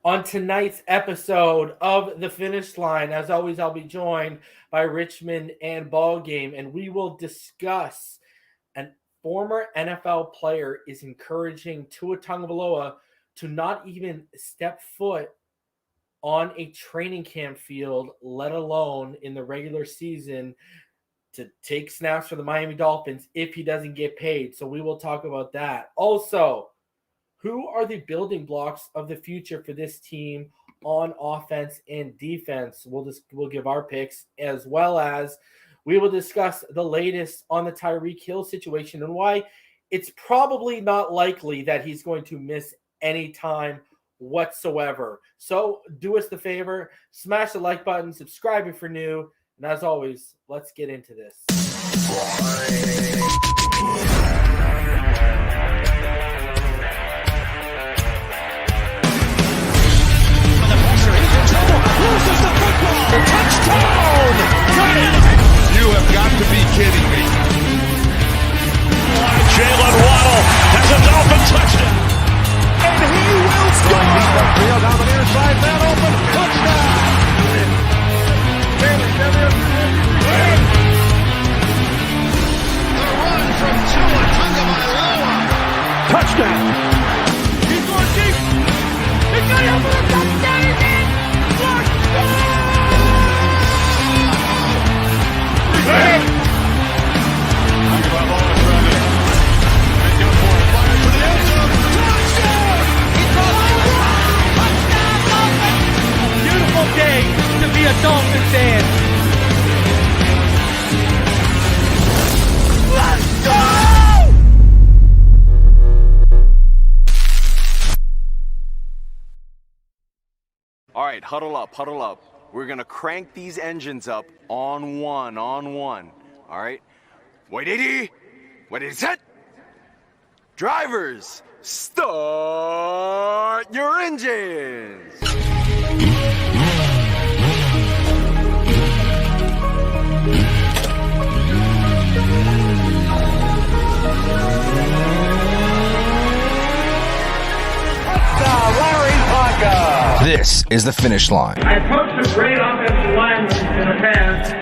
On tonight's episode of The Finish Line, as always, I'll be joined by Richmond and BallGame, and we will discuss a former NFL player is encouraging Tua Tagovailoa to not even step foot on a training camp field, let alone in the regular season, to take snaps for the Miami Dolphins if he doesn't get paid. So we will talk about that. Also, who are the building blocks of the future for this team on offense and defense? We'll give our picks, as well as we will discuss the latest on the Tyreek Hill situation and why it's probably not likely that he's going to miss any time whatsoever. So do us the favor, smash the like button, subscribe if you're new, and as always, let's get into this. Loses the football. Touchdown! Got it! You have got to be kidding me. Jalen Waddle has a Dolphin touchdown. And he will score! Field on the near side, man open. Touchdown! The run from Tua Tagovailoa. Touchdown! He's going deep. He's going over the touchdown. Beautiful day to be a Dolphin fan. Let's go! All right, huddle up, huddle up. We're gonna crank these engines up on one. All right? Wait, 80. Wait, 80, set. Drivers, start your engines. This is The Finish Line. I coached a great offensive lineman in the past.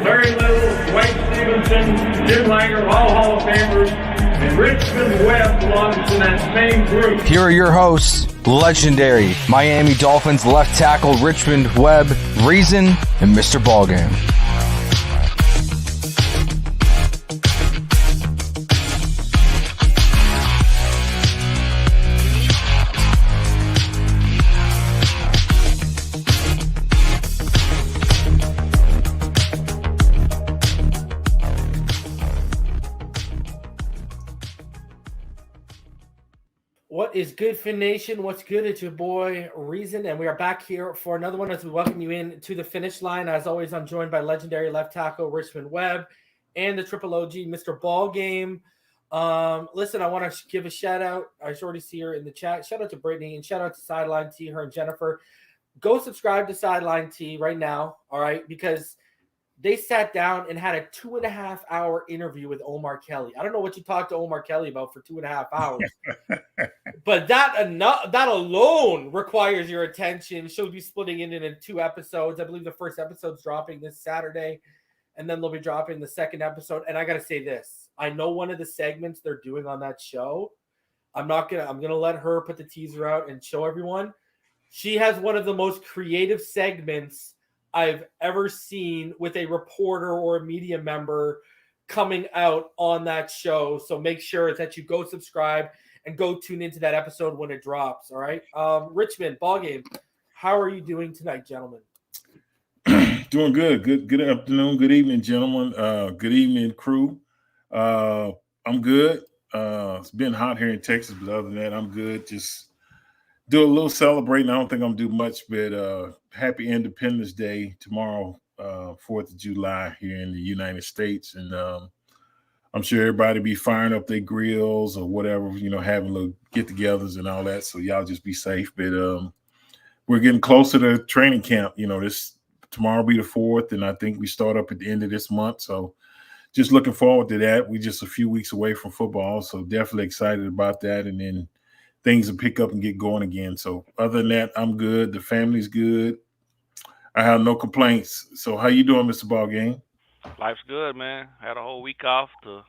Larry Little, Dwight Stevenson, Jim Langer, all Hall of Famers, and Richmond Webb belongs to that same group. Here are your hosts, legendary Miami Dolphins left tackle Richmond Webb, Reason, and Mr. BallGame. What is good, Fin Nation? What's good? It's your boy, Reason, and we are back here for another one as we welcome you in to the Finish Line. As always, I'm joined by legendary left tackle Richmond Webb and the Triple OG, Mr. BallGame. Listen, I want to give a shout out. I already see her in the chat. Shout out to Brittany and shout out to Sideline T, her and Jennifer. Go subscribe to Sideline T right now, all right? Because they sat down and had a 2.5-hour interview with Omar Kelly. I don't know what you talked to Omar Kelly about for 2.5 hours, but that alone requires your attention. She'll be splitting it into 2 episodes. I believe the first episode's dropping this Saturday, and then they'll be dropping the second episode. And I got to say this. I know one of the segments they're doing on that show. I'm going to let her put the teaser out and show everyone. She has one of the most creative segments I've ever seen with a reporter or a media member coming out on that show. So make sure that you go subscribe and go tune into that episode when it drops. All right. Richmond, BallGame, how are you doing tonight, gentlemen? Doing good. Good afternoon. Good evening, gentlemen. Good evening, crew. I'm good. It's been hot here in Texas, but other than that, I'm good. Just do a little celebrating. I don't think I'm going to do much, but happy Independence Day tomorrow, 4th of July here in the United States. And I'm sure everybody be firing up their grills or whatever, having little get-togethers and all that. So y'all just be safe. But we're getting closer to training camp. This tomorrow will be the 4th, and I think we start up at the end of this month. So just looking forward to that. We're just a few weeks away from football, so definitely excited about that. And then things will pick up and get going again. So other than that, I'm good. The family's good. I have no complaints. So how you doing, Mr. BallGame? Life's good, man. Had a whole week off to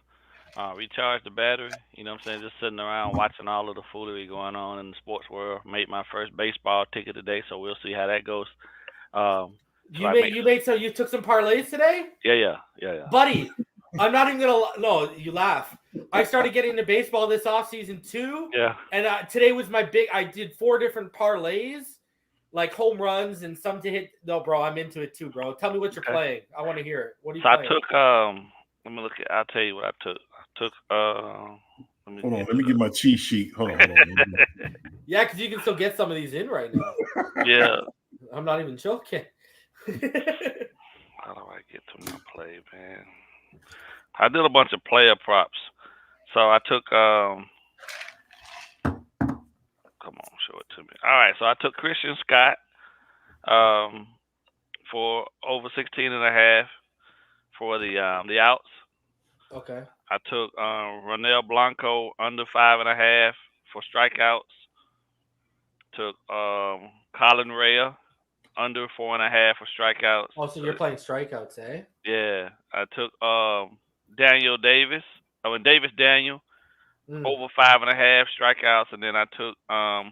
recharge the battery. You know what I'm saying? Just sitting around watching all of the foolery going on in the sports world. Made my first baseball ticket today, so we'll see how that goes. You took some parlays today? Yeah. Buddy, I'm not even gonna. No, you laugh. I started getting into baseball this offseason too. Yeah. And today was my big. I did 4 different parlays, like home runs and some to hit. No, bro, I'm into it too, bro. Tell me what you're playing. I want to hear it. What are you playing? I took. Let me look at. I'll tell you what I took. I took. Hold on. Let me get my cheat sheet. Hold on. Yeah, because you can still get some of these in right now. Yeah. I'm not even joking. How do I get to my play, man? I did a bunch of player props. So I took come on, show it to me. All right, so I took Christian Scott for over 16.5 for the outs. Okay. I took Ronel Blanco under 5.5 for strikeouts. Took Colin Rea under 4.5 for strikeouts. Oh, so you're playing strikeouts, eh? Yeah. I took Davis Daniel over 5.5 strikeouts, and then I took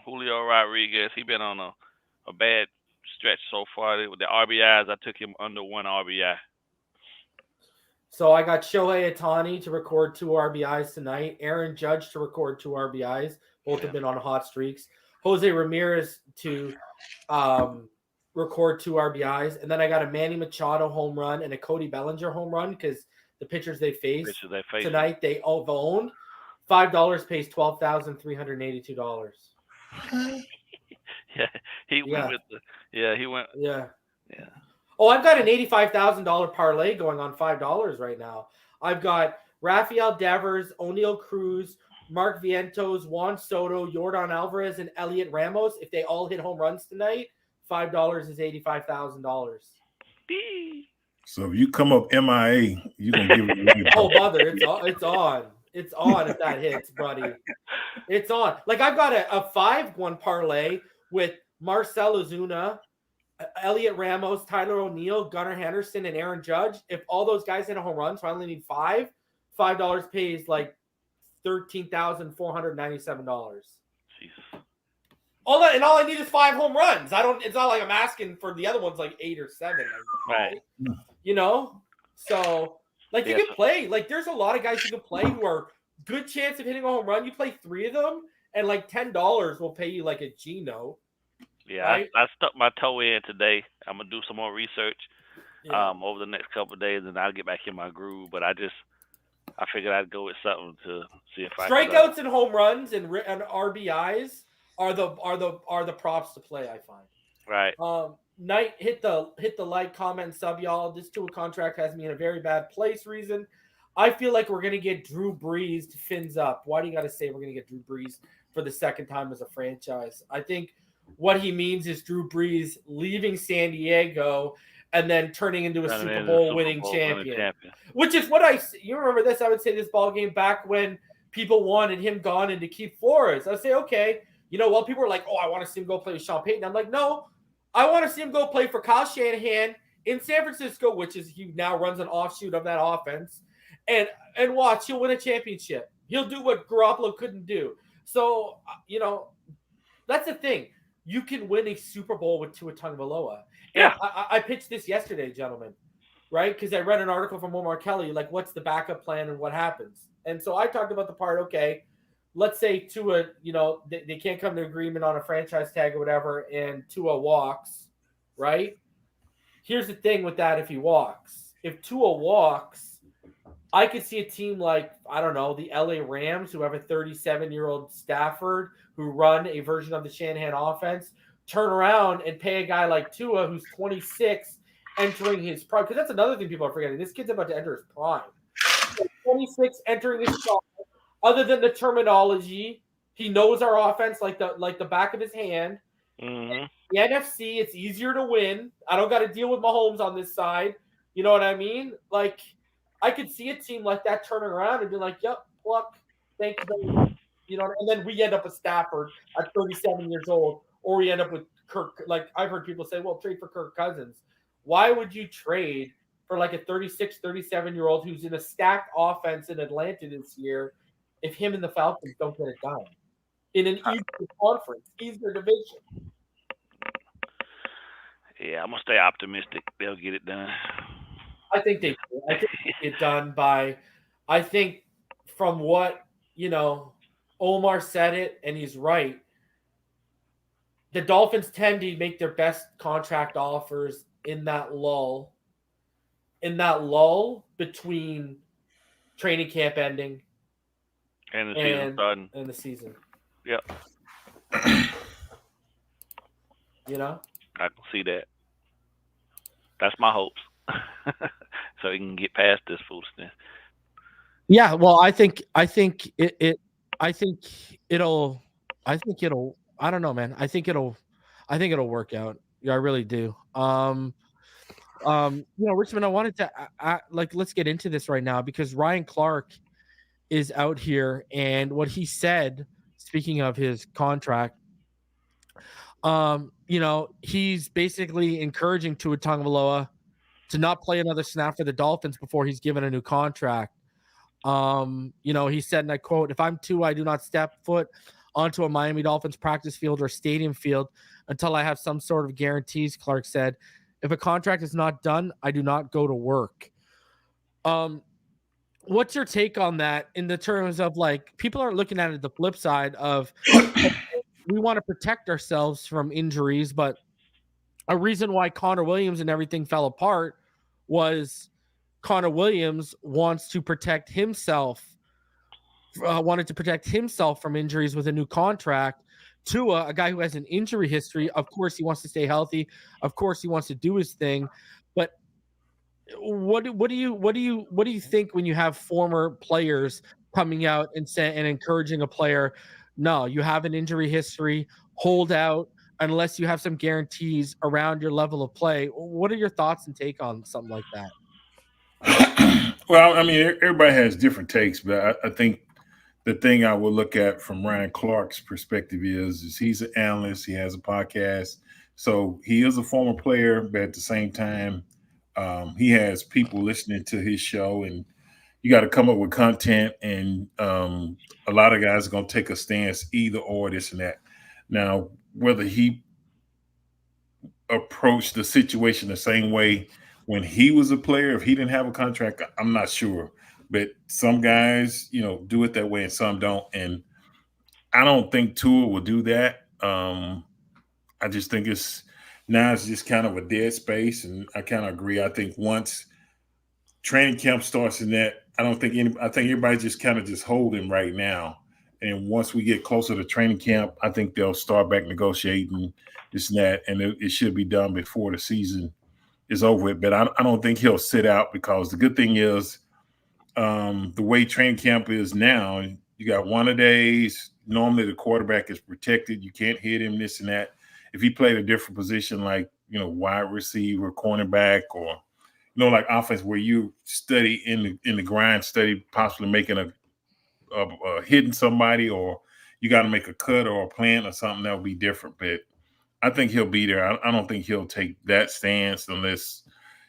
Julio Rodriguez. He been on a bad stretch so far. With the RBIs, I took him under 1 RBI. So I got Shohei Ohtani to record 2 RBIs tonight. Aaron Judge to record 2 RBIs. Both have been on hot streaks. Jose Ramirez to record 2 RBIs. And then I got a Manny Machado home run and a Cody Bellinger home run because the pitchers they face tonight, they all owned. $5 pays $12,382. Yeah, he went with the. Yeah, he went. Yeah. Oh, I've got an $85,000 parlay going on $5 right now. I've got Rafael Devers, O'Neal Cruz, Mark Vientos, Juan Soto, Yordan Alvarez, and Elliot Ramos. If they all hit home runs tonight, $5 is $85,000. So if you come up MIA, you're going to give it away. Oh, brother, it's on. It's on if that hits, buddy. It's on. Like, I've got a 5-1 parlay with Marcell Ozuna, Elliot Ramos, Tyler O'Neill, Gunnar Henderson, and Aaron Judge. If all those guys hit a home run, so I only need $5 pays like $13,497. Jesus. All I need is 5 home runs. It's not like I'm asking for the other ones like 8 or 7. Right. You know? So like you can play. Like there's a lot of guys you can play who are good chance of hitting a home run. You play 3 of them and like $10 will pay you like a Gino. Yeah, right? I stuck my toe in today. I'm gonna do some more research over the next couple of days, and I'll get back in my groove. But I figured I'd go with something to see if strikeouts and home runs and RBIs are the props to play. I find. Right. Knight, hit the like, comment, sub, y'all. This Tua contract has me in a very bad place. Reason, I feel like we're gonna get Drew Brees to fins up. Why do you got to say we're gonna get Drew Brees for the second time as a franchise? I think what he means is Drew Brees leaving San Diego and then turning into a Super Bowl winning champion. Which is what you remember this? I would say this ball game back when people wanted him gone and to keep Flores. I would say, okay, you know, people were like, oh, I want to see him go play with Sean Payton. I'm like, no, I want to see him go play for Kyle Shanahan in San Francisco, which is he now runs an offshoot of that offense. And watch, he'll win a championship. He'll do what Garoppolo couldn't do. So, you know, that's the thing. You can win a Super Bowl with Tua Tagovailoa. Yeah. I pitched this yesterday, gentlemen, right? Because I read an article from Omar Kelly, like, what's the backup plan and what happens? And so I talked about the part, okay, let's say Tua, you know, they can't come to agreement on a franchise tag or whatever, and Tua walks, right? Here's the thing with that if he walks. If Tua walks, I could see a team like, I don't know, the LA Rams, who have a 37-year-old Stafford, who run a version of the Shanahan offense, turn around and pay a guy like Tua, who's 26, entering his prime. Because that's another thing people are forgetting. This kid's about to enter his prime. 26, entering his prime. Other than the terminology, he knows our offense like the back of his hand. Mm-hmm. The NFC, it's easier to win. I don't got to deal with Mahomes on this side. You know what I mean? Like, I could see a team like that turning around and be like, yep, pluck, thank you. You know, and then we end up with Stafford at 37 years old, or we end up with Kirk. Like I've heard people say, well, trade for Kirk Cousins. Why would you trade for like a 36, 37-year-old who's in a stacked offense in Atlanta this year if him and the Falcons don't get it done in an easier conference, easier division? Yeah, I'm gonna stay optimistic. They'll get it done. I think they do. I think they get done by. I think from what Omar said it, and he's right. The Dolphins tend to make their best contract offers in that lull between training camp ending and the season starting. And the season. Yep. I can see that. That's my hopes. So he can get past this foolishness. Yeah, well, I think it'll I don't know, man. I think it'll work out. Yeah, I really do. Richmond, I wanted to let's get into this right now because Ryan Clark is out here, and what he said, speaking of his contract, he's basically encouraging Tua Tagovailoa to not play another snap for the Dolphins before he's given a new contract. He said, and I quote, "If I'm Tua, I do not step foot onto a Miami Dolphins practice field or stadium field until I have some sort of guarantees," Clark said. "If a contract is not done, I do not go to work." What's your take on that in the terms of like people are looking at it the flip side of we want to protect ourselves from injuries, but a reason why Connor Williams and everything fell apart was Connor Williams wanted to protect himself from injuries with a new contract. Tua, a guy who has an injury history, of course he wants to stay healthy. Of course he wants to do his thing. But what do you think when you have former players coming out and encouraging a player, no, you have an injury history, hold out unless you have some guarantees around your level of play? What are your thoughts and take on something like that? Well, I mean, everybody has different takes, but I think the thing I would look at from Ryan Clark's perspective is he's an analyst. He has a podcast. So he is a former player, but at the same time, he has people listening to his show, and you got to come up with content. And a lot of guys are going to take a stance either or, this and that. Now, whether he approached the situation the same way when he was a player, if he didn't have a contract, I'm not sure. But some guys, do it that way and some don't. And I don't think Tua will do that. I just think it's just kind of a dead space. And I kind of agree. I think once training camp starts in that, I think everybody's just kind of just holding right now. And once we get closer to training camp, I think they'll start back negotiating this and that. And it should be done before the season is over with. But I don't think he'll sit out, because the good thing is, the way training camp is now, you got 1 days. Normally the quarterback is protected. You can't hit him, this and that. If he played a different position, like, wide receiver, cornerback, or, like offense, where you study in the grind, study possibly making a hitting somebody, or you got to make a cut or a plant or something, that would be different. But I think he'll be there. I don't think he'll take that stance unless,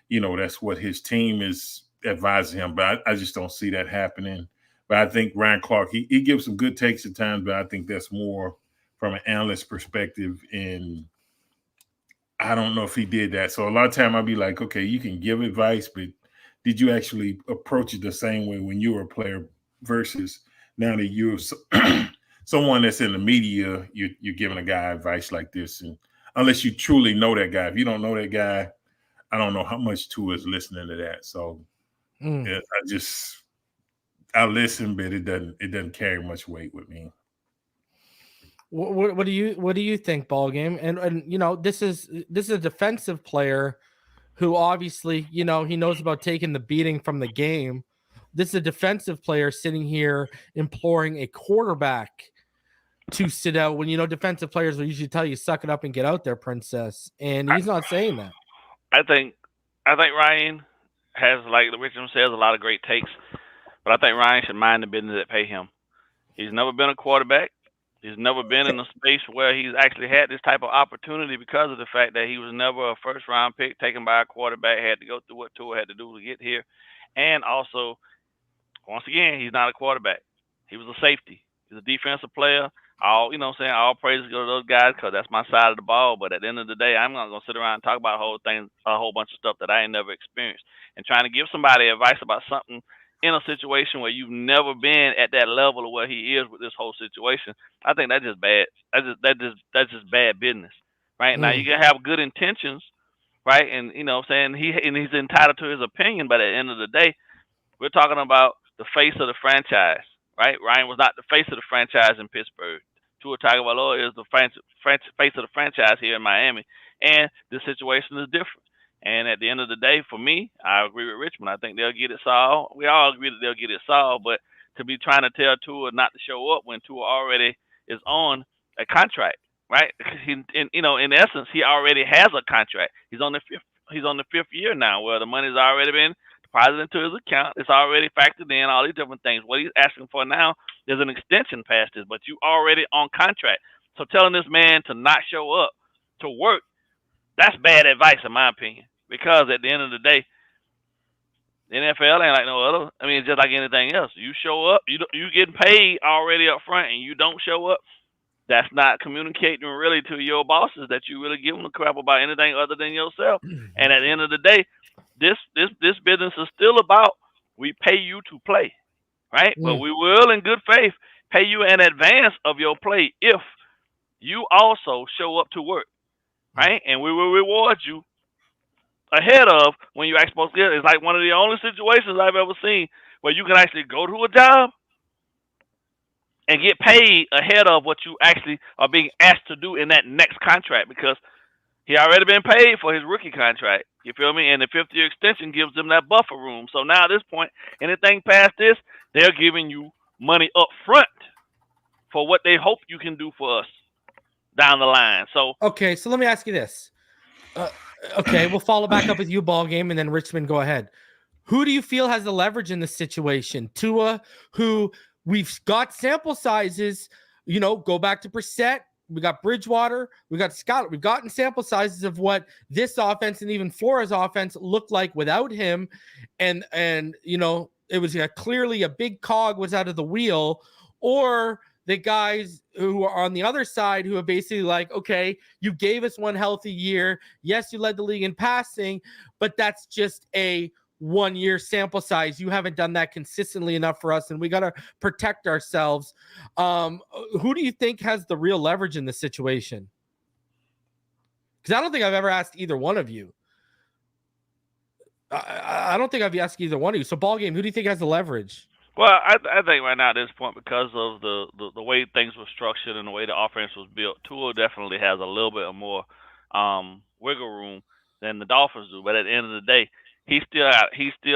that's what his team is advising him. But I just don't see that happening. But I think Ryan Clark, he gives some good takes at times, but I think that's more from an analyst perspective. And I don't know if he did that. So a lot of time I'll be like, okay, you can give advice, but did you actually approach it the same way when you were a player versus now that you're someone that's in the media, you're giving a guy advice like this? And unless you truly know that guy. If you don't know that guy, I don't know how much Tua is listening to that. So yeah, I listen, but it doesn't carry much weight with me. What do you think, BallGame? And this is a defensive player who obviously, he knows about taking the beating from the game. This is a defensive player sitting here imploring a quarterback to sit out when, defensive players will usually tell you, suck it up and get out there, princess. And he's not saying that. I think Ryan has, like Richard says, a lot of great takes, but I think Ryan should mind the business that pay him. He's never been a quarterback. He's never been in a space where he's actually had this type of opportunity because of the fact that he was never a first-round pick taken by a quarterback, had to go through what Tua had to do to get here. And also, once again, he's not a quarterback. He was a safety. He's a defensive player. All all praises go to those guys because that's my side of the ball. But at the end of the day, I'm not gonna sit around and talk about a whole bunch of stuff that I ain't never experienced. And trying to give somebody advice about something in a situation where you've never been at that level of where he is with this whole situation, I think that's just bad. That's just bad business, right? Now you can have good intentions, right? And he's entitled to his opinion, but at the end of the day, we're talking about the face of the franchise, right? Ryan was not the face of the franchise in Pittsburgh. Tua Tagovailoa is the face of the franchise here in Miami, and the situation is different. And at the end of the day, for me, I agree with Richmond. I think they'll get it solved. We all agree that they'll get it solved, but to be trying to tell Tua not to show up when Tua already is on a contract, right? In essence, he already has a contract. He's on the fifth year now, where the money's already been deposited into his account. It's already factored in, all these different things. What he's asking for now is an extension past this, but you already on contract. So telling this man to not show up to work, that's bad advice in my opinion. Because at the end of the day, the NFL ain't like no other. I mean, it's just like anything else. You show up, you getting paid already up front, and you don't show up. That's not communicating really to your bosses that you really give them a crap about anything other than yourself. And at the end of the day, this business is still about we pay you to play, right? But we will, in good faith, pay you in advance of your play if you also show up to work, right? And we will reward you ahead of when you actually supposed to get it. It's like one of the only situations I've ever seen where you can actually go to a job and get paid ahead of what you actually are being asked to do in that next contract, because he already been paid for his rookie contract. You feel me? And the 5th-year extension gives them that buffer room. So now at this point, anything past this, they're giving you money up front for what they hope you can do for us down the line. So okay, so let me ask you this. Okay, we'll follow back up with you, BallGame, and then Richmond, go ahead. Who do you feel has the leverage in this situation? Tua, who we've got sample sizes, go back to Brissett. We got Bridgewater. We got Scott. We've gotten sample sizes of what this offense and even Flores' offense looked like without him. And it was clearly a big cog was out of the wheel, or the guys who are on the other side who are basically like, okay, you gave us one healthy year. Yes, you led the league in passing, but that's just a 1-year sample size. You haven't done that consistently enough for us, and we got to protect ourselves. Who do you think has the real leverage in this situation? Because I don't think I've ever asked either one of you. I don't think I've asked either one of you. So, BallGame, who do you think has the leverage? Well, I think right now at this point, because of the way things were structured and the way the offense was built, Tua definitely has a little bit more wiggle room than the Dolphins do. But at the end of the day, he still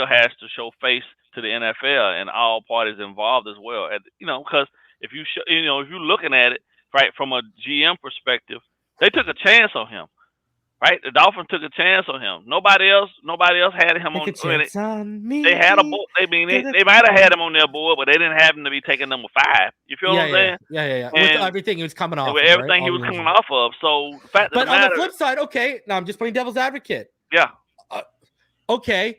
has to show face to the NFL and all parties involved as well. Because if if you're looking at it right from a GM perspective, they took a chance on him. Right, the Dolphins took a chance on him. Nobody else had him on. Me. They had a board. They might have had him on their board, but they didn't have him to be taking number 5. You feel what I'm saying? Yeah. With everything he was coming off. With everything he was coming off of. So, but on the flip side, okay. Now I'm just playing devil's advocate. Yeah. Okay,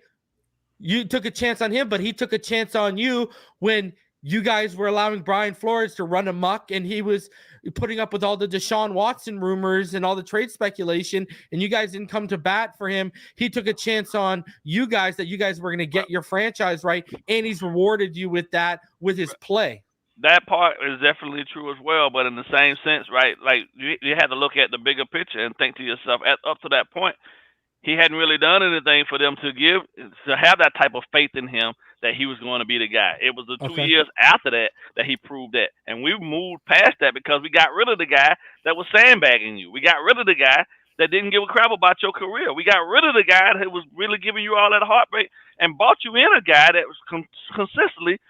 you took a chance on him, but he took a chance on you when you guys were allowing Brian Flores to run amok, and he was putting up with all the Deshaun Watson rumors and all the trade speculation, and you guys didn't come to bat for him. He took a chance on you guys that you guys were going to get your franchise right, and he's rewarded you with that with his play. That part is definitely true as well, but in the same sense, right, like you have to look at the bigger picture and think to yourself, up to that point, he hadn't really done anything for them to have that type of faith in him that he was going to be the guy. It was the 2 years after that he proved that. And we moved past that because we got rid of the guy that was sandbagging you. We got rid of the guy that didn't give a crap about your career. We got rid of the guy that was really giving you all that heartbreak and brought you in a guy that was consistently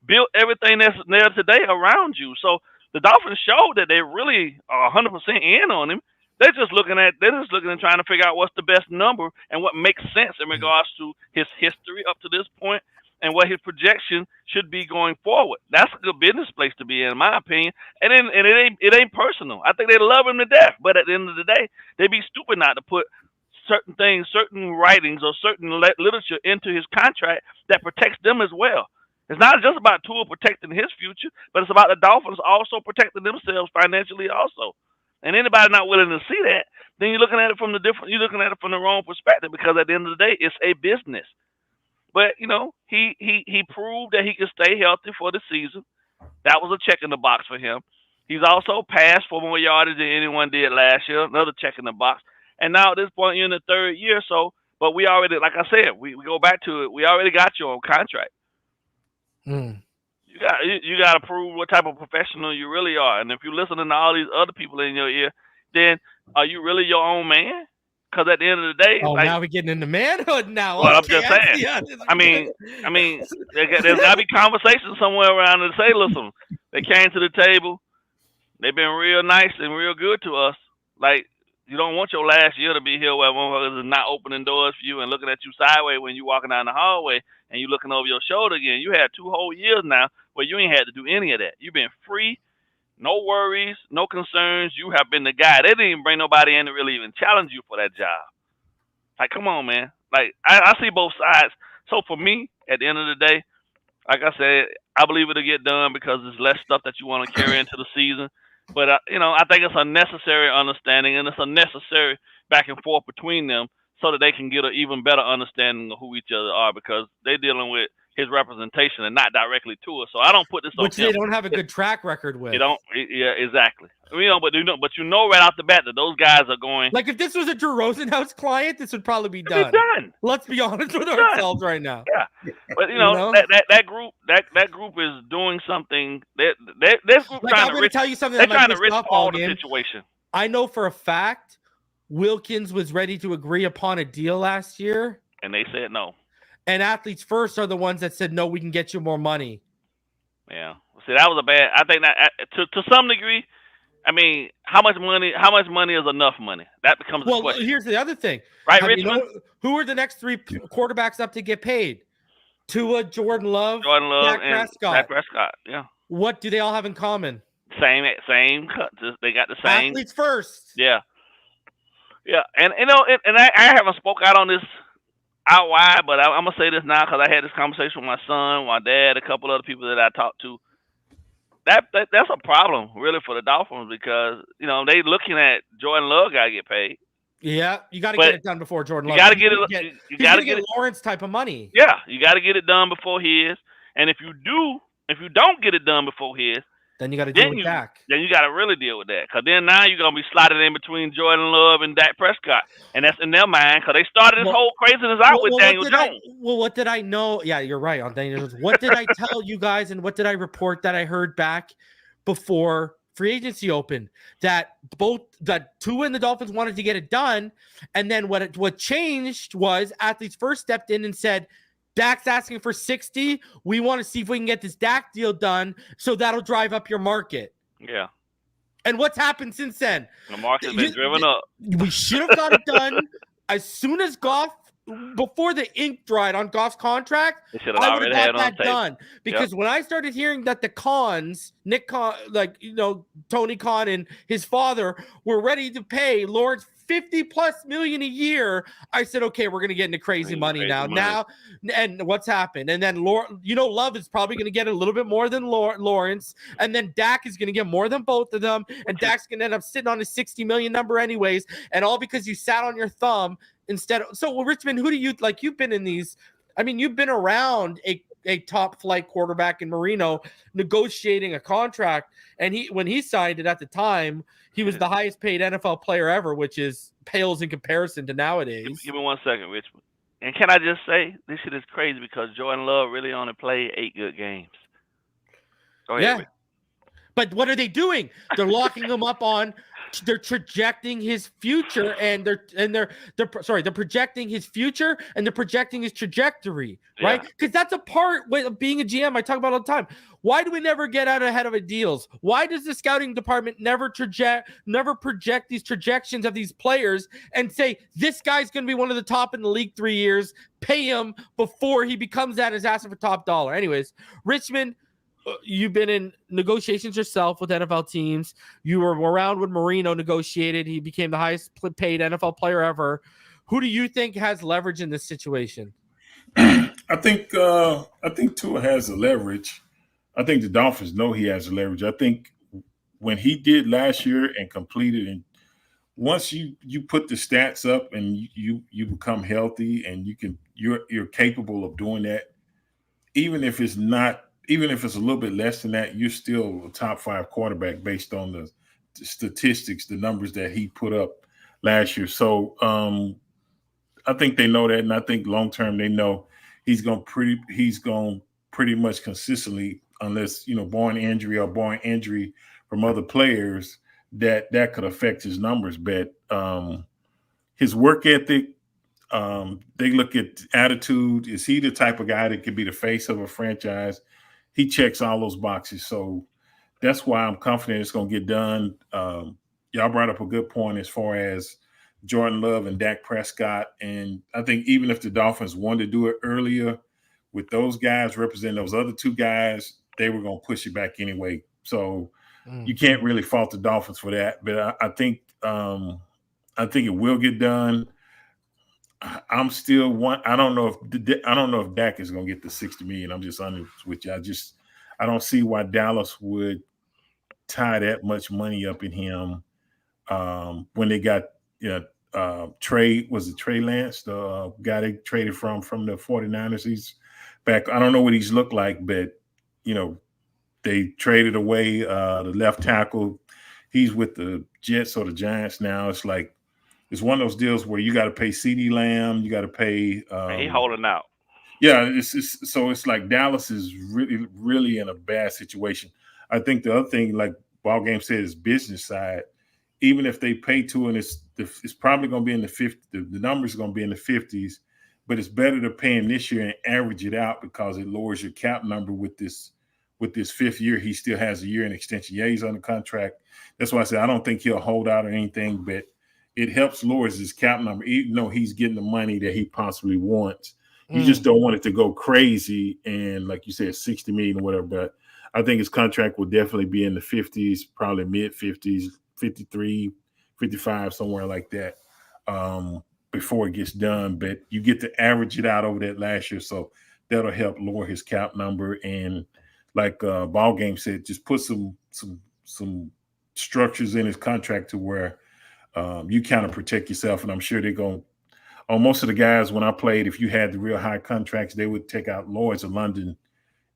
built everything that's there today around you. So the Dolphins showed that they really are 100% in on him. They're just looking and trying to figure out what's the best number and what makes sense in regards to his history up to this point and what his projection should be going forward. That's a good business place to be in my opinion. And it ain't personal. I think they love him to death, but at the end of the day, they'd be stupid not to put certain things, certain writings, or certain literature into his contract that protects them as well. It's not just about Tua protecting his future, but it's about the Dolphins also protecting themselves financially also. And anybody not willing to see that, then you're looking at it from the wrong perspective, because at the end of the day, it's a business. But he proved that he could stay healthy for the season. That was a check in the box for him. He's also passed for more yardage than anyone did last year. Another check in the box. And now at this point, you're in the third year. But we already, like I said, we go back to it. We already got you on contract. You got to prove what type of professional you really are. And if you're listening to all these other people in your ear, then are you really your own man? Because at the end of the day, now we're getting into manhood now. Well, I'm just saying. I mean, there's got to be conversations somewhere around to say, listen, they came to the table. They've been real nice and real good to us. Like, you don't want your last year to be here where motherfuckers is not opening doors for you and looking at you sideways when you're walking down the hallway and you looking over your shoulder again. You had 2 whole years now where you ain't had to do any of that. You've been free, no worries, no concerns. You have been the guy. They didn't even bring nobody in to really even challenge you for that job. Like, come on, man. Like, I see both sides. So for me, at the end of the day, like I said, I believe it'll get done because there's less stuff that you want to carry into the season. But, I think it's a necessary understanding, and it's a necessary back and forth between them so that they can get an even better understanding of who each other are, because they're dealing with his representation and not directly to us. So I don't put this on which they don't have a good track record with. They don't. Yeah, exactly. But right off the bat that those guys are going. Like, if this was a Drew Rosenhaus client, this would probably be done. Let's be honest with ourselves right now. Yeah, but that group is doing something. This group I'm going to tell you something. They're trying to rip all the situation. I know for a fact Wilkins was ready to agree upon a deal last year, and they said no. And Athletes First are the ones that said, no, we can get you more money. Yeah. See, that was a bad. I think that to some degree, I mean, how much money is enough money? That becomes the question. Here's the other thing. Right, Richmond? Who are the next 3 quarterbacks up to get paid? Tua, Jordan Love, Dak Prescott. Yeah. What do they all have in common? Same cut. They got the same. Athletes First. Yeah. Yeah. And I haven't spoke out on this out wide, but I'm gonna say this now because I had this conversation with my son, my dad, a couple other people that I talked to. That's a problem really for the Dolphins, because they looking at Jordan Love got to get paid. Yeah, you got to get it done before Jordan Love. You got to get it. You got to get Lawrence type of money. Yeah, you got to get it done before his. And if you don't get it done before his, then you got to deal with Dak. Then you got to really deal with that, because then now you're gonna be slotted in between Jordan Love and Dak Prescott, and that's in their mind because they started this whole craziness out with Daniel Jones. What did I know? Yeah, you're right on Daniel Jones. What did I tell you guys, and what did I report that I heard back before free agency opened? That Tua and the Dolphins wanted to get it done, and then what changed was Athletes First stepped in and said, Dak's asking for 60. We want to see if we can get this Dak deal done, so that'll drive up your market. Yeah. And what's happened since then? The market's been driven up. We should have got it done as soon as before the ink dried on Goff's contract. I would have got that done, because when I started hearing that the Khans, Nick Khan, Tony Khan and his father were ready to pay Lawrence $50+ million a year, I said, okay, we're going to get into crazy money now. And what's happened? And then Love is probably going to get a little bit more than Lawrence, and then Dak is going to get more than both of them, and Dak's going to end up sitting on a $60 million number anyways, and all because you sat on your thumb instead of. So, Richmond, who do you like? You've been in these. I mean, you've been around a top flight quarterback in Marino negotiating a contract, and when he signed it at the time, he was the highest paid NFL player ever, which pales in comparison to nowadays. Give me 1 second, Richmond. And can I just say, this shit is crazy because Jordan Love really only played 8 good games. Go ahead. Yeah. But what are they doing? They're locking him up on they're projecting his future, and they're projecting his future, and they're projecting his trajectory, right? Because that's a part of being a GM I talk about all the time. Why do we never get out ahead of the deals? Why does the scouting department never project these trajections of these players and say this guy's going to be one of the top in the league 3 years, pay him before he becomes that, is asking for top dollar? Anyways, Richmond, you've been in negotiations yourself with NFL teams. You were around when Marino negotiated. He became the highest paid NFL player ever. Who do you think has leverage in this situation? I think Tua has the leverage. I think the Dolphins know he has the leverage. I think when he did last year and completed, and once you put the stats up and you become healthy and you're capable of doing that, even if it's a little bit less than that, you're still a top 5 quarterback based on the statistics, the numbers that he put up last year. So I think they know that, and I think long term they know he's going pretty much consistently, unless barring injury from other players, that could affect his numbers. But his work ethic, they look at attitude. Is he the type of guy that could be the face of a franchise? He checks all those boxes. So that's why I'm confident it's going to get done. Y'all brought up a good point as far as Jordan Love and Dak Prescott. And I think even if the Dolphins wanted to do it earlier, with those guys representing those other 2 guys, they were going to push it back anyway. So you can't really fault the Dolphins for that. But I think it will get done. I'm still I don't know if Dak is going to get the $60 million. I'm just honest with you. I don't see why Dallas would tie that much money up in him when they got Trey Lance, the guy they traded from the 49ers. He's back. I don't know what he's looked like, but they traded away the left tackle. He's with the Jets or the Giants now. It's like it's one of those deals where you got to pay CeeDee Lamb, you got to pay. He holding out. Yeah, it's like Dallas is really, really in a bad situation. I think the other thing, like BallGame said, is business side. Even if they pay to, and it's probably going to be in the 50s, the numbers are going to be in the 50s, but it's better to pay him this year and average it out because it lowers your cap number with this 5th year. He still has a year in extension. Yeah, he's under contract. That's why I said I don't think he'll hold out or anything, but it helps lower his cap number, even though he's getting the money that he possibly wants. You just don't want it to go crazy and, like you said, $60 million or whatever. But I think his contract will definitely be in the 50s, probably mid-50s, 53, 55, somewhere like that before it gets done. But you get to average it out over that last year, so that'll help lower his cap number. And like BallGame said, just put some structures in his contract to where you kind of protect yourself. And I'm sure they're going to, on most of the guys when I played, if you had the real high contracts, they would take out Lloyd's of London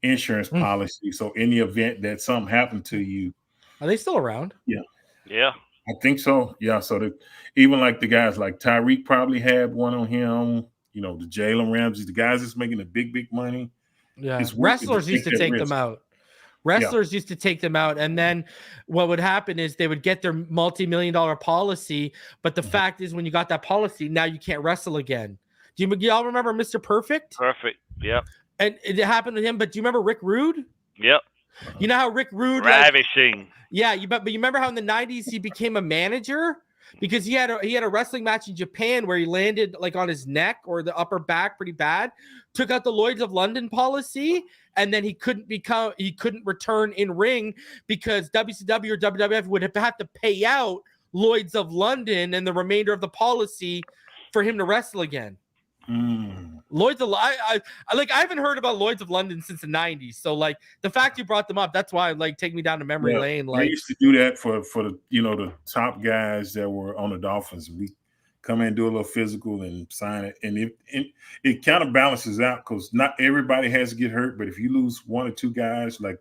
insurance policy. So in the event that something happened to you. Are they still around? Yeah. I think so. Yeah. So even like the guys like Tyreek probably had one on him, the Jalen Ramsey, the guys that's making the big money. Yeah. Wrestlers used to take them out. Used to take them out, and then what would happen is they would get their multi-million-dollar policy, but the fact is when you got that policy, now you can't wrestle again. Do y'all remember Mr. Perfect? Perfect, yep. And it happened to him, but do you remember Rick Rude? Yep. You know how Rick Rude... Ravishing. But you remember how in the 90s he became a manager? Because he had a wrestling match in Japan where he landed like on his neck or the upper back pretty bad, took out the Lloyd's of London policy, and then he couldn't return in ring because WCW or WWF would have to pay out Lloyd's of London and the remainder of the policy for him to wrestle again. Lloyd's of I haven't heard about Lloyd's of London since the 90s. So like the fact you brought them up, that's why take me down to memory lane. Like I used to do that for the the top guys that were on the Dolphins. We come in and do a little physical and sign it, and it kind of balances out because not everybody has to get hurt. But if you lose 1 or 2 guys, like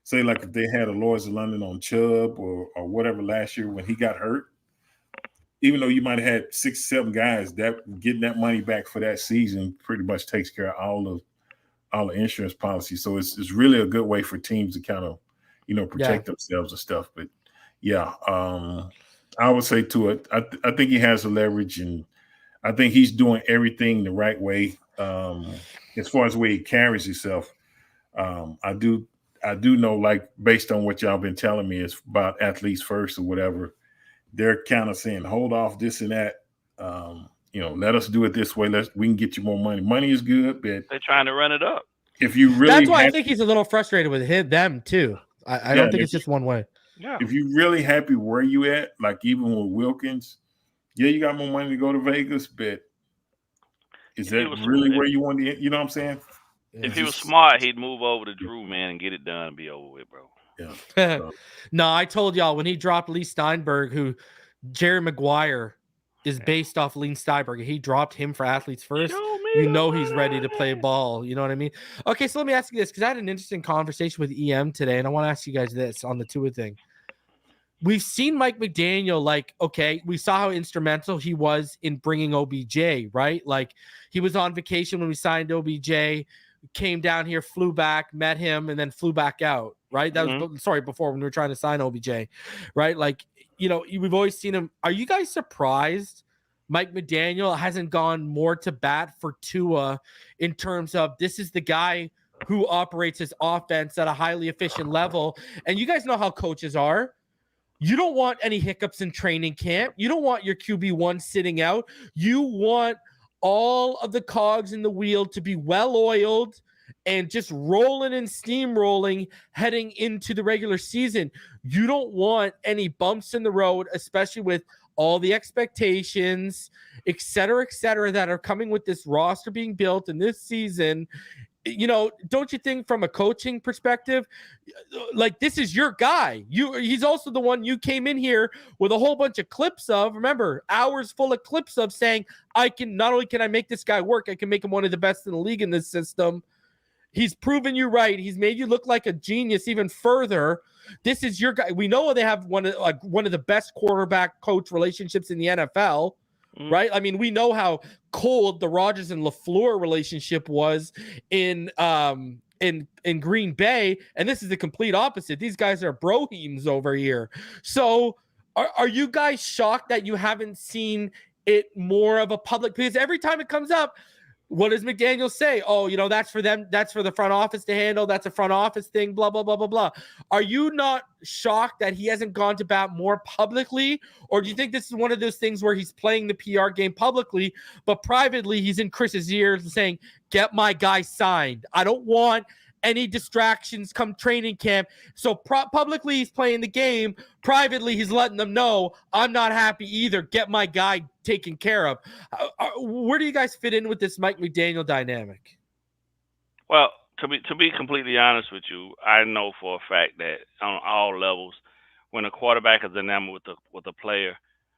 say like if they had a Lloyd's of London on Chubb or whatever last year when he got hurt. Even though you might have had 6 or 7 guys, that getting that money back for that season pretty much takes care of all the insurance policies. So it's really a good way for teams to kind of, protect themselves and stuff. But yeah, I would say to it. I think he has the leverage, and I think he's doing everything the right way. As far as the way he carries himself, I do know, like, based on what y'all been telling me, it's about athletes first or whatever. They're kind of saying, hold off this and that. Let us do it this way. We can get you more money. Money is good, but they're trying to run it up. If you really, that's why I think he's a little frustrated with them too. I don't think it's just one way. Yeah. If you're really happy where you at, like even with Wilkins, yeah, you got more money to go to Vegas, but is that really where you want to? You know what I'm saying? If he was smart, he'd move over to Drew, man, and get it done and be over with, bro. Yeah. No, I told y'all when he dropped Lee Steinberg, who Jerry Maguire is based off Lee Steinberg. He dropped him for athletes first. You know he's ready to play ball. You know what I mean? Okay, so let me ask you this, because I had an interesting conversation with EM today, and I want to ask you guys this on the Tua thing. We've seen Mike McDaniel, like, okay, we saw how instrumental he was in bringing OBJ, right? Like, he was on vacation when we signed OBJ, came down here, flew back, met him, and then flew back out, right? That was, before when we were trying to sign OBJ, right? Like, we've always seen him. Are you guys surprised Mike McDaniel hasn't gone more to bat for Tua in terms of this is the guy who operates his offense at a highly efficient level? And you guys know how coaches are. You don't want any hiccups in training camp. You don't want your QB1 sitting out. You want all of the cogs in the wheel to be well-oiled and just rolling and steamrolling heading into the regular season. You don't want any bumps in the road, especially with all the expectations, et cetera, that are coming with this roster being built in this season. Don't you think from a coaching perspective, like, this is your guy? He's also the one you came in here with a whole bunch of clips of. Remember, hours full of clips of saying, not only can I make this guy work, I can make him one of the best in the league in this system. He's proven you right. He's made you look like a genius even further. This is your guy. We know they have one of the best quarterback coach relationships in the NFL. Right? I mean, we know how cold the Rodgers and LaFleur relationship was in Green Bay, and this is the complete opposite. These guys are brohems over here. So are you guys shocked that you haven't seen it more of a public? Because every time it comes up, what does McDaniel say? Oh, that's for them. That's for the front office to handle. That's a front office thing, blah, blah, blah, blah, blah. Are you not shocked that he hasn't gone to bat more publicly? Or do you think this is one of those things where he's playing the PR game publicly, but privately he's in Chris's ears saying, get my guy signed. I don't want any distractions come training camp. So publicly he's playing the game. Privately he's letting them know, I'm not happy either. Get my guy taken care of. Where do you guys fit in with this Mike McDaniel dynamic? Well, to be completely honest with you, I know for a fact that on all levels, when a quarterback is enamored with a player,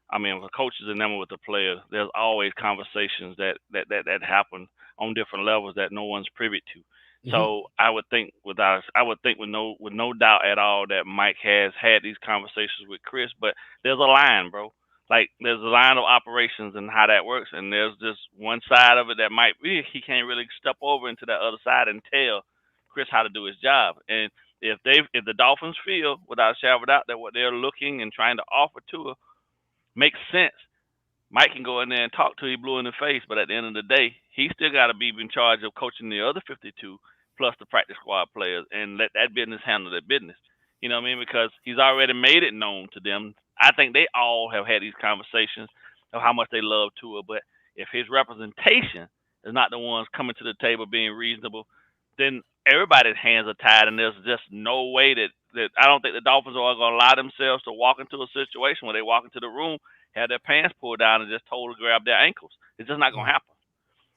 when a coach is enamored with a player, there's always conversations that happen on different levels that no one's privy to. So I would think with no doubt at all that Mike has had these conversations with Chris, but there's a line, bro. Like, there's a line of operations and how that works, and there's just one side of it that might be he can't really step over into that other side and tell Chris how to do his job. And if the Dolphins feel without a shadow of a doubt that what they're looking and trying to offer to makes sense, Mike can go in there and talk till he blue in the face, but at the end of the day, he still got to be in charge of coaching the other 52 plus the practice squad players and let that business handle their business. You know what I mean? Because he's already made it known to them. I think they all have had these conversations of how much they love Tua, but if his representation is not the ones coming to the table being reasonable, then everybody's hands are tied, and there's just no way that I don't think the Dolphins are going to allow themselves to walk into a situation where they walk into the room, have their pants pulled down, and just told to grab their ankles. It's just not going to happen.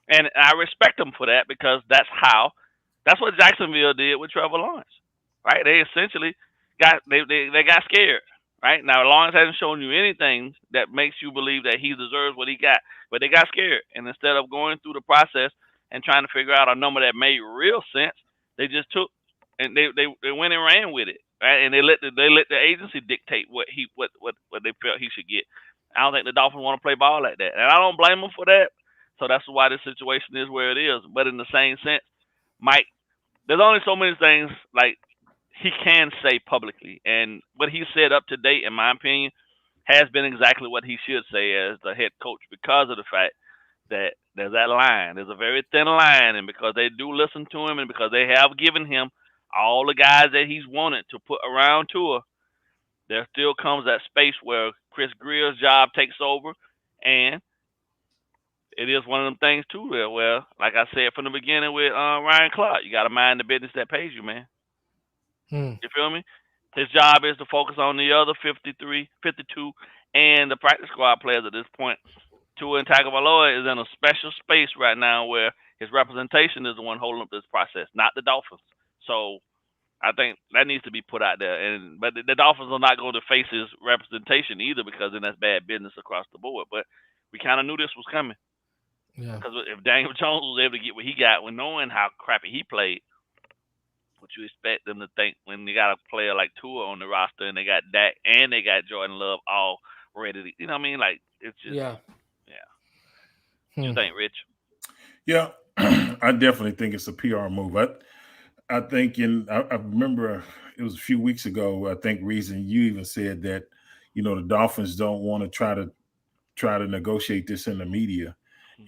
And I respect them for that, because that's what Jacksonville did with Trevor Lawrence, right? They essentially got scared, right? Now, Lawrence hasn't shown you anything that makes you believe that he deserves what he got, but they got scared. And instead of going through the process and trying to figure out a number that made real sense, they just took and they went and ran with it, right? And they let the agency dictate what they felt he should get. I don't think the Dolphins want to play ball like that, and I don't blame them for that. So that's why this situation is where it is. But in the same sense, Mike, there's only so many things like he can say publicly, and what he said up to date, in my opinion, has been exactly what he should say as the head coach because of the fact that there's that line. There's a very thin line, and because they do listen to him and because they have given him all the guys that he's wanted to put around Tua, there still comes that space where Chris Greer's job takes over, and it is one of them things too where, like I said from the beginning with Ryan Clark, you got to mind the business that pays you, man. You feel me? His job is to focus on the other 53, 52, and the practice squad players at this point. Tua Tagovailoa is in a special space right now where his representation is the one holding up this process, not the Dolphins. So I think that needs to be put out there. But the Dolphins are not going to face his representation either because then that's bad business across the board. But we kind of knew this was coming. Yeah. Because if Daniel Jones was able to get what he got when knowing how crappy he played, what you expect them to think when they got a player like Tua on the roster and they got Dak and they got Jordan Love all ready to, you know what I mean? Like, it's just, yeah. What you think, Rich? Yeah, I definitely think it's a PR move. I think I remember it was a few weeks ago, I think, Reason, you even said that, the Dolphins don't want to try to negotiate this in the media.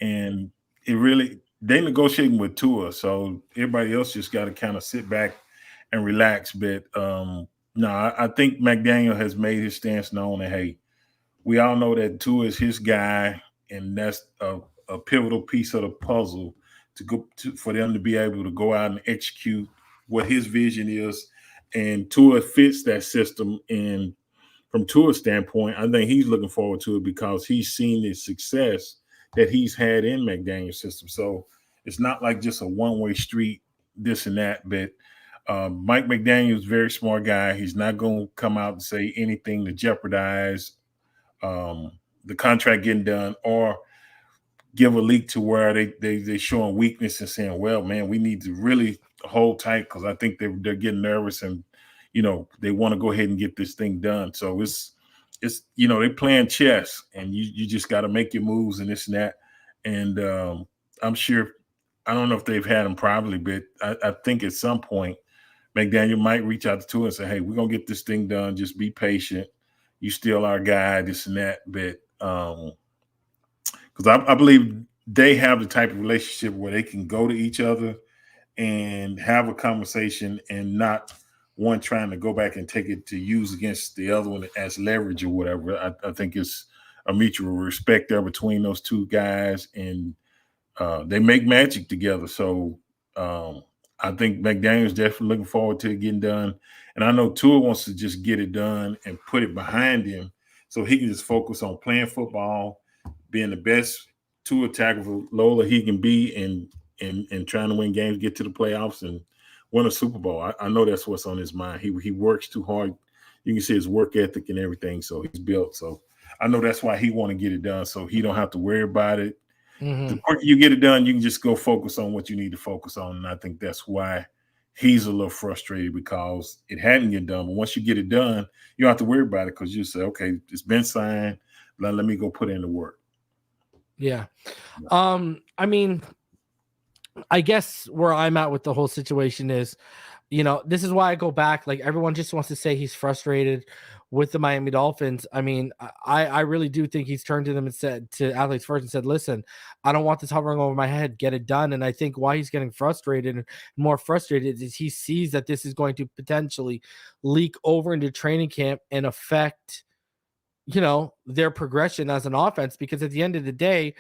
And they negotiating with Tua, so everybody else just got to kind of sit back and relax. But no, I think McDaniel has made his stance known. And hey, we all know that Tua is his guy, and that's a pivotal piece of the puzzle for them to be able to go out and execute what his vision is. And Tua fits that system. And from Tua's standpoint, I think he's looking forward to it because he's seen the success that he's had in McDaniel's system. So it's not like just a one-way street, this and that. But Mike McDaniel is a very smart guy. He's not going to come out and say anything to jeopardize the contract getting done or give a leak to where they're showing weakness and saying, well, man, we need to really hold tight because I think they're getting nervous and, they want to go ahead and get this thing done. So it's they're playing chess and you just got to make your moves and this and that. And I'm sure, I don't know if they've had them privately, but I think at some point McDaniel might reach out to Tua and say, hey, we're going to get this thing done. Just be patient. You still our guy, this and that. But because I believe they have the type of relationship where they can go to each other and have a conversation and not one trying to go back and take it to use against the other one as leverage or whatever. I think it's a mutual respect there between those two guys, and they make magic together. So I think McDaniel's definitely looking forward to it getting done. And I know Tua wants to just get it done and put it behind him so he can just focus on playing football, being the best Tua Tagovailoa he can be, and trying to win games, get to the playoffs, and win a Super Bowl. I know that's what's on his mind. He works too hard. You can see his work ethic and everything. So he's built. So I know that's why he want to get it done, so he don't have to worry about it. The quicker you get it done, you can just go focus on what you need to focus on. And I think that's why he's a little frustrated because it hadn't get done. But once you get it done, you don't have to worry about it because you say, okay, it's been signed. Let me go put in the work. Yeah. I mean, I guess where I'm at with the whole situation is, this is why I go back. Like, everyone just wants to say he's frustrated with the Miami Dolphins. I mean, I really do think he's turned to them and said to athletes first and said, listen, I don't want this hovering over my head. Get it done. And I think why he's getting frustrated and more frustrated is he sees that this is going to potentially leak over into training camp and affect, their progression as an offense, because at the end of the day,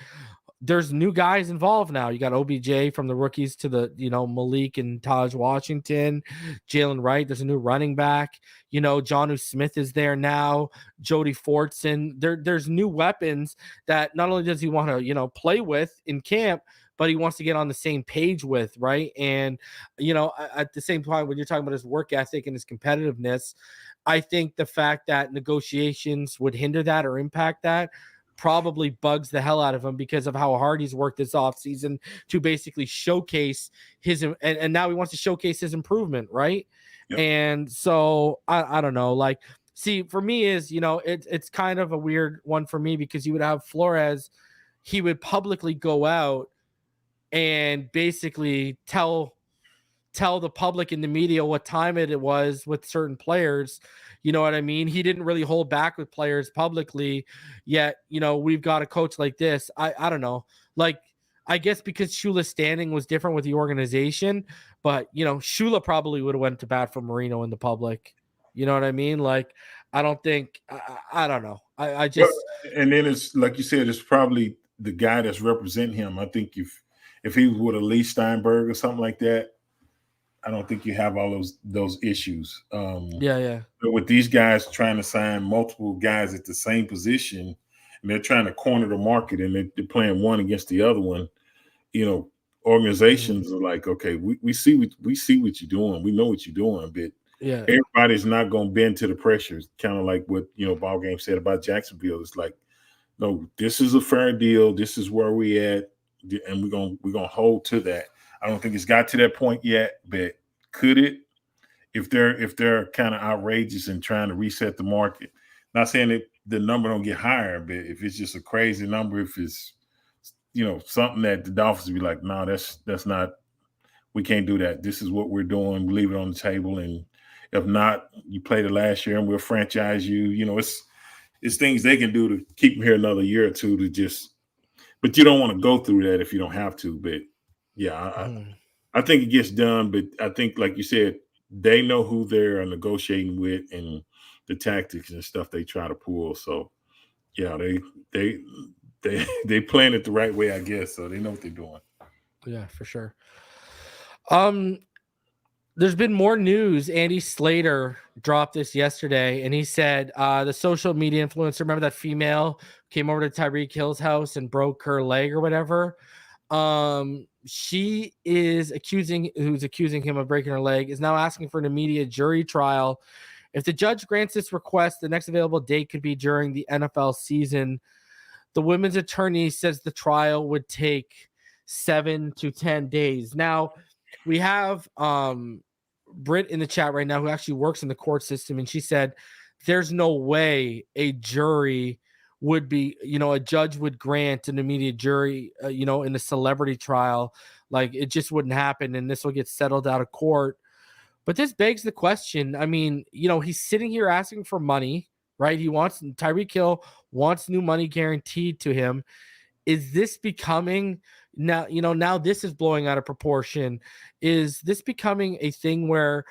there's new guys involved now. You got OBJ from the rookies to the, Malik and Taj Washington, Jalen Wright. There's a new running back. Jonnu Smith is there now. Jody Fortson. There's new weapons that not only does he want to, play with in camp, but he wants to get on the same page with, right? And, at the same time, when you're talking about his work ethic and his competitiveness, I think the fact that negotiations would hinder that or impact that probably bugs the hell out of him because of how hard he's worked this offseason to basically showcase his, and now he wants to showcase his improvement, right? Yep. And so I don't know, like, see, for me is, it's kind of a weird one for me because you would have Flores, he would publicly go out and basically tell tell the public in the media what time it was with certain players. You know what I mean? He didn't really hold back with players publicly, yet, you know, we've got a coach like this. I don't know. Like, I guess because Shula's standing was different with the organization, but, you know, Shula probably would have went to bat for Marino in the public. You know what I mean? Like, I don't think, I don't know. I just. Well, and then it's like you said, it's probably the guy that's representing him. I think if he was with a Lee Steinberg or something like that, I don't think you have all those issues. Yeah. But with these guys trying to sign multiple guys at the same position, and they're trying to corner the market, and they're playing one against the other one, you know, organizations are like, okay, we see what you're doing, we know what you're doing, but Yeah. everybody's not going to bend to the pressures. Kind of like what, you know, BallGame said about Jacksonville. It's like, no, this is a fair deal. This is where we at, and we're gonna hold to that. I don't think it's got to that point yet, but could it? If they're kind of outrageous and trying to reset the market, not saying that the number don't get higher, but if it's just a crazy number, if it's, you know, something that the Dolphins be like, no, that's not, we can't do that. This is what we're doing. Leave it on the table, and if not, you played it last year, and we'll franchise you. You know, it's things they can do to keep them here another year or two to just. But you don't want to go through that if you don't have to. But yeah, I think it gets done. But I think, like you said, they know who they're negotiating with and the tactics and stuff they try to pull. So yeah, they plan it the right way, I guess. So they know what they're doing. Yeah, for sure. There's been more news. Andy Slater dropped this yesterday, and he said the social media influencer, remember that female came over to Tyreek Hill's house and broke her leg or whatever? She is accusing him of breaking her leg, is now asking for an immediate jury trial. If the judge grants this request, the next available date could be during the NFL season. The women's attorney says the trial would take 7 to 10 days. Now, we have Britt in the chat right now who actually works in the court system, and she said there's no way a jury would be, you know, a judge would grant an immediate jury, you know, in a celebrity trial. Like, it just wouldn't happen, and this will get settled out of court. But this begs the question. I mean, you know, he's sitting here asking for money, right? Tyreek Hill wants new money guaranteed to him. Is this becoming now, you know, now this is blowing out of proportion. Is this becoming a thing where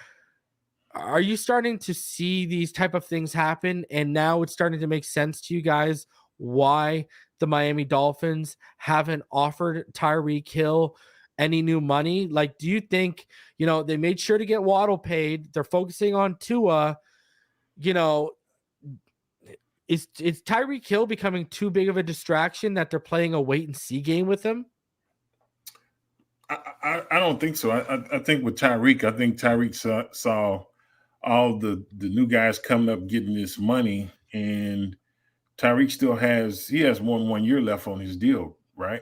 are you starting to see these type of things happen? And now it's starting to make sense to you guys why the Miami Dolphins haven't offered Tyreek Hill any new money? Like, do you think, you know, they made sure to get Waddle paid? They're focusing on Tua, you know, is Tyreek Hill becoming too big of a distraction that they're playing a wait and see game with him? I don't think so. I think with Tyreek, I think Tyreek saw all the new guys coming up getting this money, and Tyreek still has more than 1 year left on his deal, right?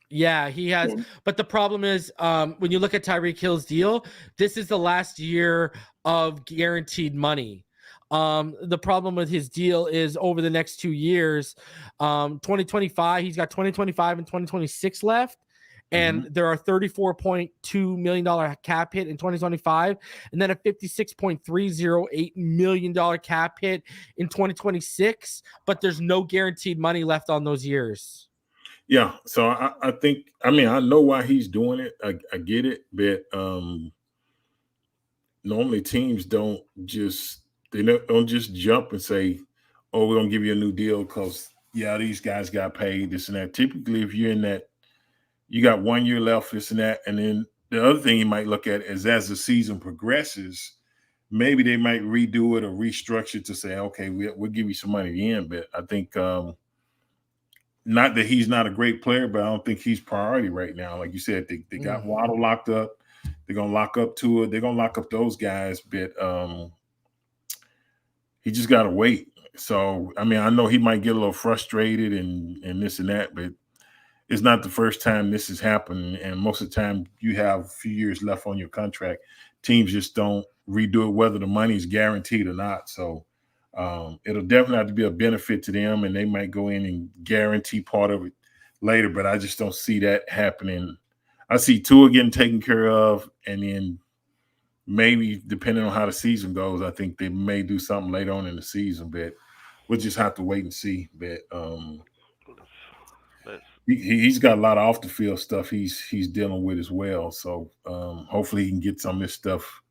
Yeah, he has. But the problem is, when you look at Tyreek Hill's deal, this is the last year of guaranteed money. The problem with his deal is over the next 2 years, 2025, he's got 2025 and 2026 left. And there are $34.2 million cap hit in 2025, and then a $56.308 million cap hit in 2026. But there's no guaranteed money left on those years. Yeah, so I think, I mean, I know why he's doing it. I get it, but normally teams don't just jump and say, "Oh, we're gonna give you a new deal because these guys got paid this and that." Typically, if you're in that, you got 1 year left, this and that. And then the other thing you might look at is as the season progresses, maybe they might redo it or restructure to say, okay, we'll give you some money at the end. But I think not that he's not a great player, but I don't think he's priority right now. Like you said, they got Waddle locked up. They're going to lock up Tua. They're going to lock up those guys. But he just got to wait. So, I mean, I know he might get a little frustrated and this and that, but it's not the first time this has happened, and most of the time you have a few years left on your contract. Teams just don't redo it, whether the money is guaranteed or not. So it'll definitely have to be a benefit to them, and they might go in and guarantee part of it later, but I just don't see that happening. I see Tua getting taken care of, and then maybe depending on how the season goes, I think they may do something later on in the season. But we'll just have to wait and see. But he's got a lot of off the field stuff he's dealing with as well. So hopefully he can get some of this stuff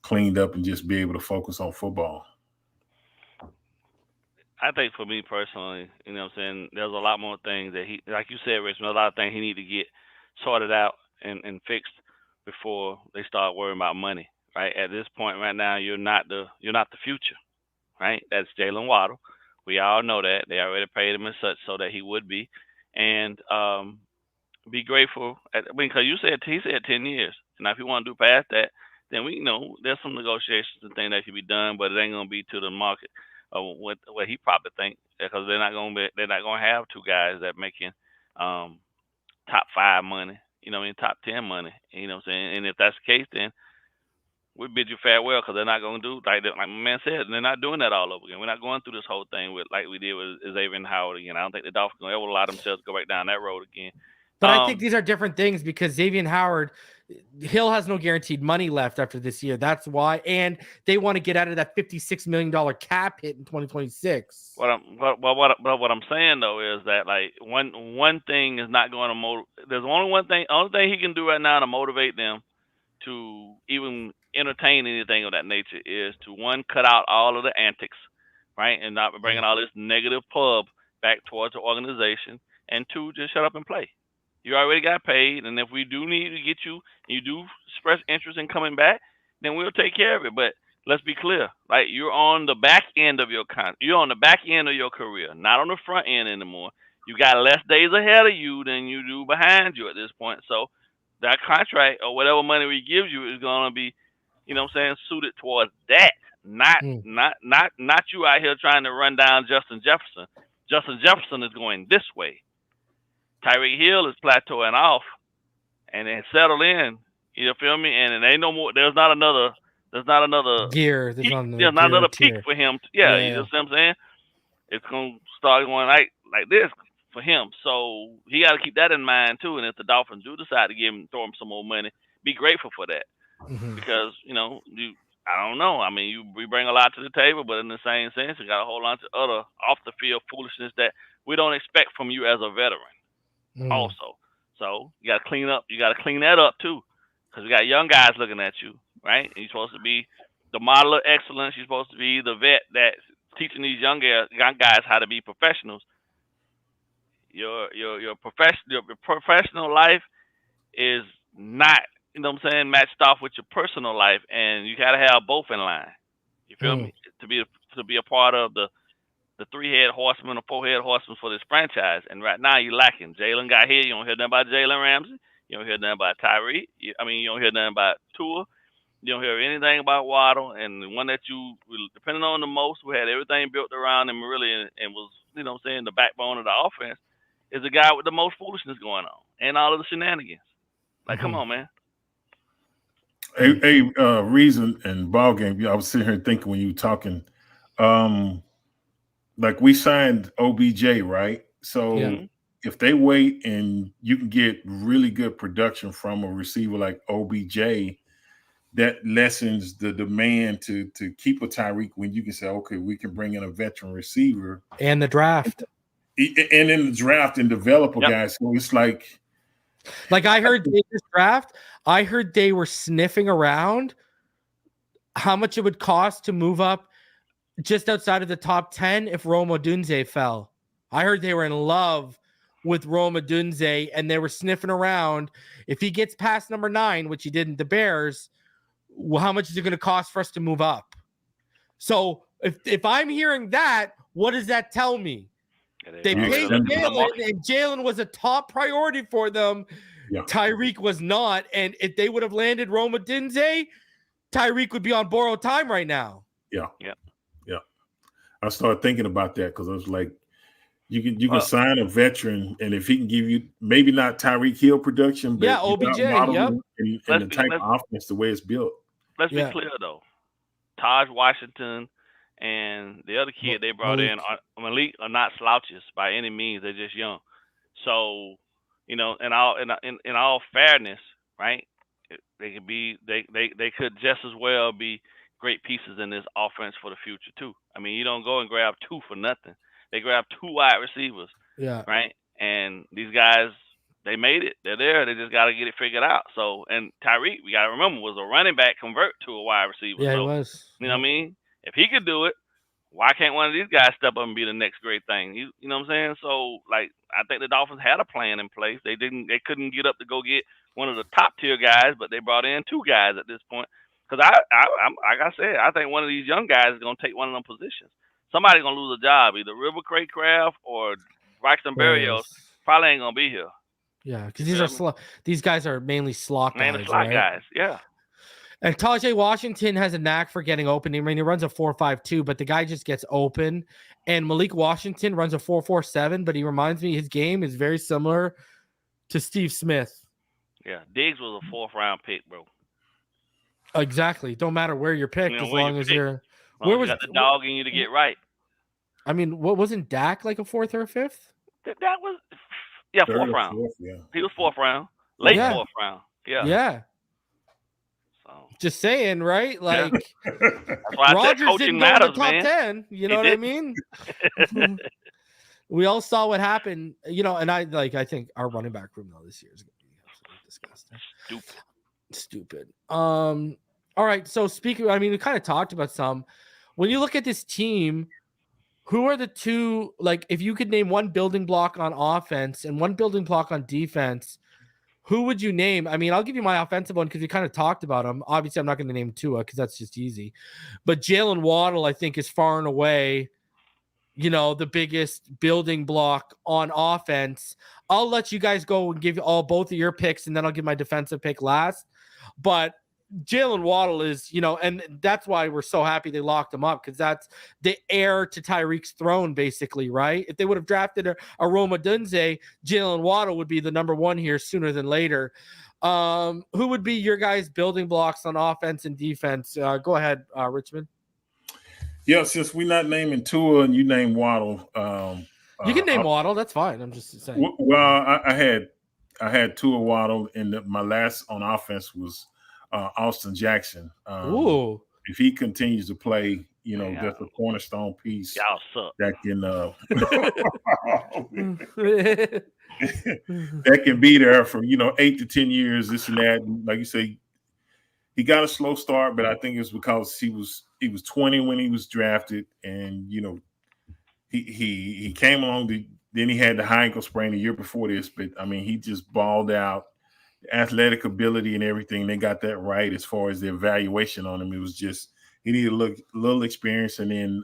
cleaned up and just be able to focus on football. I think for me personally, you know what I'm saying, there's a lot more things that he, like you said, Richmond, a lot of things he need to get sorted out and fixed before they start worrying about money. Right? At this point right now, you're not the future. Right? That's Jalen Waddle. We all know that. They already paid him as such so that he would be. And be grateful. Because he said 10 years. Now, if you want to do past that, then we know there's some negotiations and things that should be done, but it ain't gonna be to the market of what he probably think, because they're not gonna have two guys that making top 5 money, you know, top 10 money, you know what I'm saying? And if that's the case, then we bid you farewell, because they're not gonna do like my man said. They're not doing that all over again. We're not going through this whole thing with like we did with Xavier Howard again. I don't think the Dolphins gonna ever allow themselves to go back down that road again. But I think these are different things, because Xavier Howard, Hill has no guaranteed money left after this year. That's why, and they want to get out of that $56 million cap hit in 2026. What I'm saying though is that like one thing is not going to motivate. There's only thing he can do right now to motivate them to even entertain anything of that nature is to, one, cut out all of the antics, right, and not bringing all this negative pub back towards the organization, and two, just shut up and play. You already got paid, and if we do need to get you, and you do express interest in coming back, then we'll take care of it. But let's be clear, like, you're on the back end of you're on the back end of your career, not on the front end anymore. You got less days ahead of you than you do behind you at this point. So that contract or whatever money we give you is gonna be, you know what I'm saying, suited towards that. Not you out here trying to run down Justin Jefferson. Justin Jefferson is going this way. Tyreek Hill is plateauing off and then settle in. You feel me? And it ain't no more. There's not another gear. There's not another peak for him. You know what I'm saying? It's gonna start going like this for him. So he got to keep that in mind too. And if the Dolphins do decide to throw him some more money, be grateful for that, because I don't know. I mean, we bring a lot to the table, but in the same sense, you got a whole lot of other off the field foolishness that we don't expect from you as a veteran. Also, so you got to clean up. You got to clean that up too, because we got young guys looking at you, right? And you're supposed to be the model of excellence. You're supposed to be the vet that's teaching these young guys how to be professionals. Your professional life is not, you know what I'm saying, matched off with your personal life, and you got to have both in line. You feel me? To be a part of the 3-head horseman or 4-head horseman for this franchise. And right now you're lacking. Jalen got here. You don't hear nothing about Jalen Ramsey. You don't hear nothing about Tyreek. You don't hear nothing about Tua. You don't hear anything about Waddle. And the one that you depending on the most, who had everything built around him really, and was, you know what I'm saying, the backbone of the offense, is the guy with the most foolishness going on and all of the shenanigans. Like, come on, man. Hey, Reason and BallGame, I was sitting here thinking when you were talking, like, we signed OBJ, right? So if they wait and you can get really good production from a receiver like OBJ, that lessens the demand to keep a Tyreek, when you can say, okay, we can bring in a veteran receiver. And the draft. And in the draft and develop a guy. So it's like I heard this draft, I heard they were sniffing around how much it would cost to move up just outside of the top 10 if Rome Odunze fell. I heard they were in love with Rome Odunze, and they were sniffing around. If he gets past number 9, which he did in the Bears, how much is it going to cost for us to move up? So if I'm hearing that, what does that tell me? They paid Jalen, and Jalen was a top priority for them. Yeah. Tyreek was not, and if they would have landed Rome Odunze, Tyreek would be on borrowed time right now. Yeah. I started thinking about that because I was like, you can sign a veteran, and if he can give you maybe not Tyreek Hill production, but OBJ, and the type of offense, the way it's built. Let's be clear though, Taj Washington and the other kid they brought in, Malik, are not slouches by any means. They're just young. So in all fairness, right? They could be they could just as well be great pieces in this offense for the future too. I mean, you don't go and grab two for nothing. They grab two wide receivers, Yeah. right? And these guys, they made it. They're there. They just got to get it figured out. So, and Tyreek, we got to remember, was a running back convert to a wide receiver. Yeah, so, he was. You know what I mean? If he could do it, why can't one of these guys step up and be the next great thing? You know what I'm saying? So, like, I think the Dolphins had a plan in place. They couldn't get up to go get one of the top tier guys, but they brought in two guys at this point. Because I'm like I said, I think one of these young guys is gonna take one of them positions. Somebody's gonna lose a job, either River Craycraft or Braxton Berrios. Probably ain't gonna be here. Yeah, because these guys are mainly slot guys. Mainly slot guys, yeah. And Tajay Washington has a knack for getting open. I mean, he runs a 4.52, but the guy just gets open. And Malik Washington runs a 4.47, but he reminds me his game is very similar to Steve Smith. Yeah, Diggs was a 4th round pick, bro. Exactly. Don't matter where you're picked, as long as you're. Where was got the dog in you to get right? I mean, what wasn't Dak like a 4th or a 5th? That was 4th round. Yeah. He was 4th round, late 4th round. Yeah. So just saying, right? Like that's why Rodgers didn't go in the top 10. You know what I mean? We all saw what happened, and I think our running back room though this year is going to be absolutely disgusting. Stupid. All right. So speaking, I mean, we kind of talked about some. When you look at this team, who are the two? Like, if you could name one building block on offense and one building block on defense, who would you name? I mean, I'll give you my offensive one because we kind of talked about him. Obviously, I'm not going to name Tua because that's just easy. But Jalen Waddle, I think, is far and away, the biggest building block on offense. I'll let you guys go and give both of your picks, and then I'll give my defensive pick last. But Jalen Waddle is, and that's why we're so happy they locked him up, because that's the heir to Tyreek's throne, basically, right? If they would have drafted a Roma Dunze, Jalen Waddle would be the number one here sooner than later. Who would be your guys' building blocks on offense and defense? Go ahead, Richmond. Yeah, since we're not naming Tua and you name Waddle, you can name Waddle. That's fine. I'm just saying. Well, I had Tua Waddle, and my last on offense was Austin Jackson. Ooh. If he continues to play, that's a cornerstone piece. Y'all suck. That can be there for 8 to 10 years, this and that. And like you say, he got a slow start, but I think it's because he was 20 when he was drafted, and he came along. Then he had the high ankle sprain the year before this, but I mean, he just balled out. Athletic ability and everything, they got that right as far as the evaluation on him. It was just he needed a little experience, and then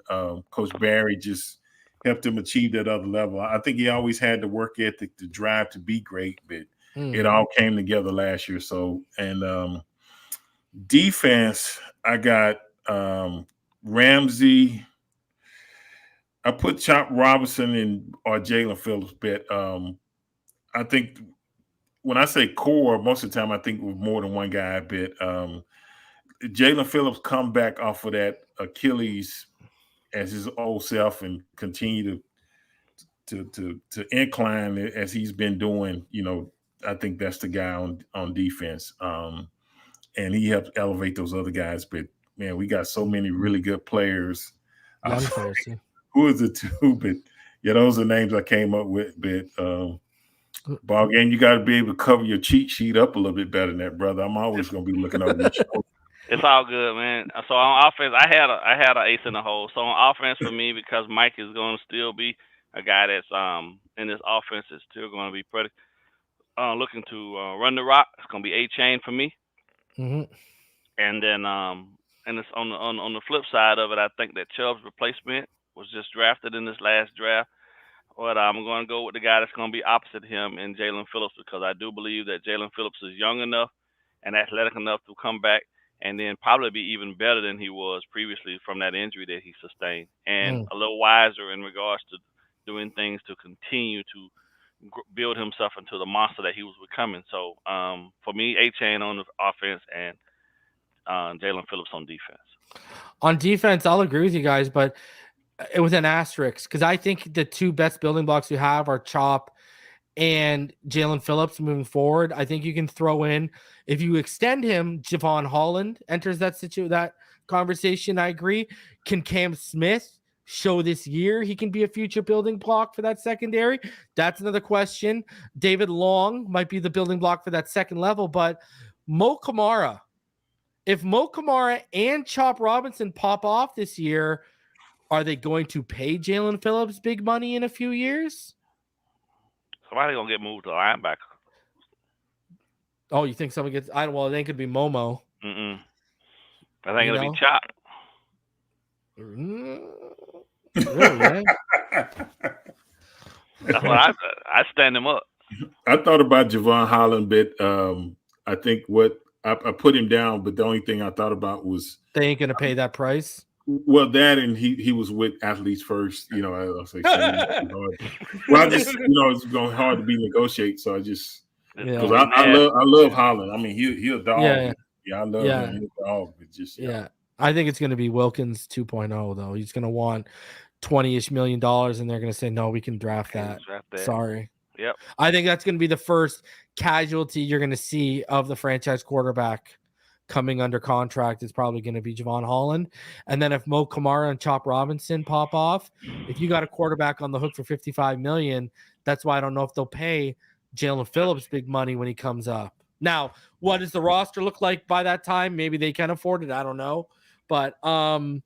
Coach Barry just helped him achieve that other level. I think he always had the work ethic, the drive to be great, but it all came together last year. So, and defense, I got Ramsey. I put Chop Robinson or Jalen Phillips, but I think when I say core, most of the time I think with more than one guy. But Jalen Phillips come back off of that Achilles as his old self and continue to incline as he's been doing. I think that's the guy on defense, and he helps elevate those other guys. But man, we got so many really good players. Who is the two? But yeah, those are names I came up with. But BallGame, you got to be able to cover your cheat sheet up a little bit better than that, brother. I'm always going to be looking over your shoulder. It's all good, man. So on offense, I had an ace in the hole. So on offense for me, because Mike is going to still be a guy that's in this offense is still going to be pretty looking to run the rock. It's going to be A-Chain for me. Mm-hmm. And then and it's on the flip side of it, I think that Chubb's replacement was just drafted in this last draft. But I'm going to go with the guy that's going to be opposite him in Jalen Phillips, because I do believe that Jalen Phillips is young enough and athletic enough to come back and then probably be even better than he was previously from that injury that he sustained, and a little wiser in regards to doing things to continue to build himself into the monster that he was becoming. So for me, A-Chain on the offense and Jalen Phillips on defense. On defense, I'll agree with you guys, but with an asterisk, because I think the two best building blocks you have are Chop and Jalen Phillips moving forward. I think you can throw in, if you extend him, Javon Holland enters that conversation. I agree. Can Cam Smith show this year he can be a future building block for that secondary? That's another question. David Long might be the building block for that second level, but Mo Kamara, if Mo Kamara and Chop Robinson pop off this year, are they going to pay Jalen Phillips big money in a few years? Somebody gonna get moved to linebacker. Oh, you think someone gets? Well, it ain't gonna be Momo. I think it'll be Chop. Really? Yeah. That's what I stand him up. I thought about Javon Holland, but I think what I put him down, but the only thing I thought about was they ain't gonna pay that price. Well, that and he was with Athletes First, you know. I'll say, well, I just it's going hard to be negotiate, so I just because I love Holland. I mean, he'll dog. Yeah, I love him. He's a dog. But just I think it's going to be Wilkins 2.0 though. He's going to want $20-ish million, and they're going to say no, we can draft that. Sorry. Yep. I think that's going to be the first casualty you're going to see of the franchise quarterback coming under contract. Is probably going to be Javon Holland. And then if Mo Kamara and Chop Robinson pop off, if you got a quarterback on the hook for $55 million, that's why I don't know if they'll pay Jalen Phillips big money when he comes up. Now, what does the roster look like by that time? Maybe they can afford it. I don't know. But all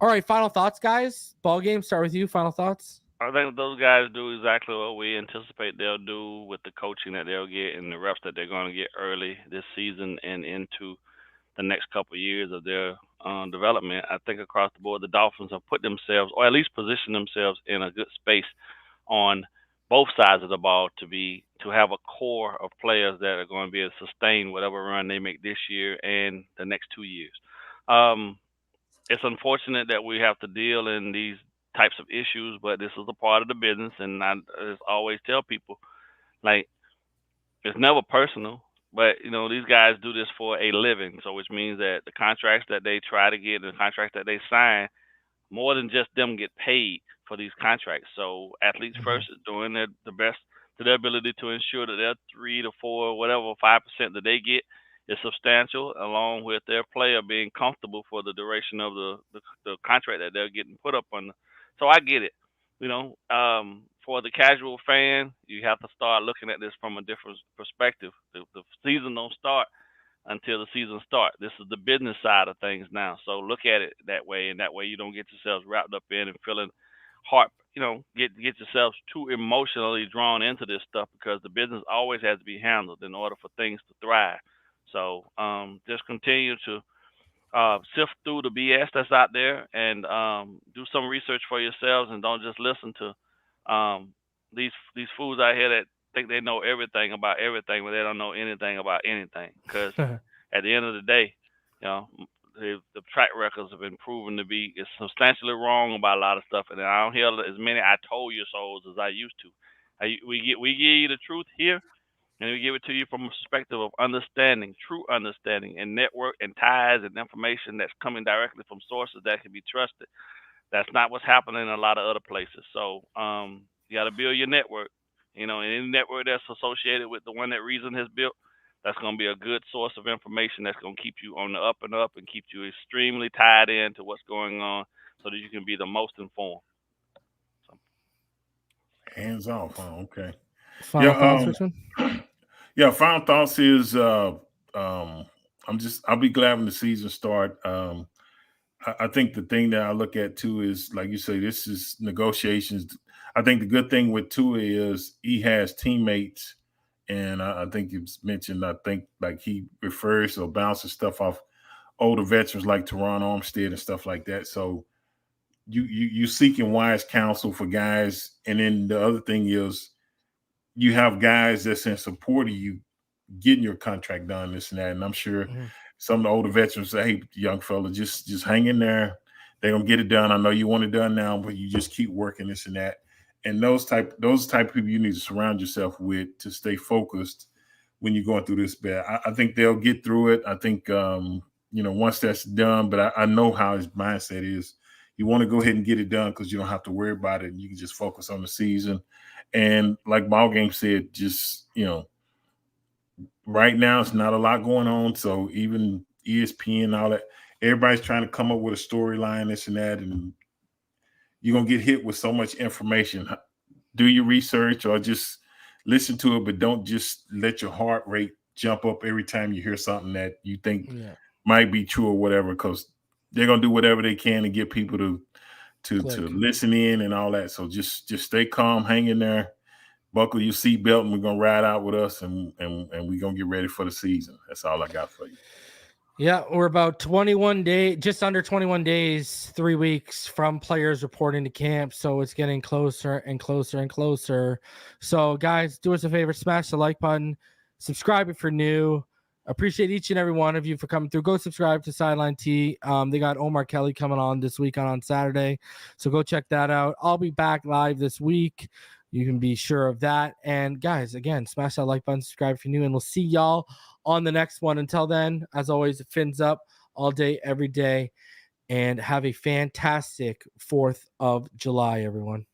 right, final thoughts, guys. BallGame, start with you. Final thoughts. I think those guys do exactly what we anticipate they'll do with the coaching that they'll get and the reps that they're going to get early this season and into the next couple of years of their development. I think across the board, the Dolphins have put themselves, or at least positioned themselves, in a good space on both sides of the ball to have a core of players that are going to be able to sustain whatever run they make this year and the next 2 years. It's unfortunate that we have to deal in these types of issues, but this is a part of the business, and I just always tell people, like, it's never personal, but these guys do this for a living, so which means that the contracts that they try to get and the contracts that they sign, more than just them get paid for these contracts. So Athletes First is doing the best to their ability to ensure that their 3 to 4, whatever 5% that they get is substantial, along with their player being comfortable for the duration of the contract that they're getting put up on. So I get it. For the casual fan, you have to start looking at this from a different perspective. The season don't start until the season starts. This is the business side of things now. So look at it that way, and that way you don't get yourselves wrapped up in and feeling get yourselves too emotionally drawn into this stuff, because the business always has to be handled in order for things to thrive. So just continue to sift through the BS that's out there and do some research for yourselves, and don't just listen to these fools out here that think they know everything about everything, but they don't know anything about anything. Because at the end of the day, the track records have been proven to be substantially wrong about a lot of stuff, and I don't hear as many "I told you so's" as I used to. We give you the truth here, and we give it to you from a perspective of understanding, true understanding, and network and ties and information that's coming directly from sources that can be trusted. That's not what's happening in a lot of other places. So you got to build your network. And any network that's associated with the one that Reason has built, that's going to be a good source of information that's going to keep you on the up and up and keep you extremely tied in to what's going on, so that you can be the most informed. So. Hands off, huh? Okay. Final thoughts, Richmond? Yeah, final thoughts is I'll be glad when the season start. I think the thing that I look at too is, like you say, this is negotiations. I think the good thing with Tua is he has teammates, and I think it's mentioned, I think, like, he refers or bounces stuff off older veterans like Teron Armstead and stuff like that. So you seeking wise counsel for guys. And then the other thing is you have guys that's in support of you getting your contract done, this and that. And I'm sure some of the older veterans say, hey, young fella, just hang in there. They're going to get it done. I know you want it done now, but you just keep working this and that. And those type of people you need to surround yourself with to stay focused when you're going through this bad. I think they'll get through it. I think, once that's done, but I know how his mindset is. you want to go ahead and get it done because you don't have to worry about it. And you can just focus on the season. And like BallGame said, just, right now it's not a lot going on. So even ESPN and all that, everybody's trying to come up with a storyline, this and that. And you're going to get hit with so much information. Do your research or just listen to it, but don't just let your heart rate jump up every time you hear something that you think might be true or whatever, because they're going to do whatever they can to get people to listen in and all that. So just stay calm, hang in there, buckle your seatbelt, and we're going to ride out with us, and we're going to get ready for the season. That's all I got for you. Yeah, we're about 21 days, just under 21 days, 3 weeks from players reporting to camp. So it's getting closer and closer and closer. So guys, do us a favor, smash the like button, subscribe if you're new. Appreciate each and every one of you for coming through. Go subscribe to Sideline T. They got Omar Kelly coming on this week on Saturday. So go check that out. I'll be back live this week. You can be sure of that. And guys, again, smash that like button, subscribe if you're new, and we'll see y'all on the next one. Until then, as always, fins up all day, every day, and have a fantastic 4th of July, everyone.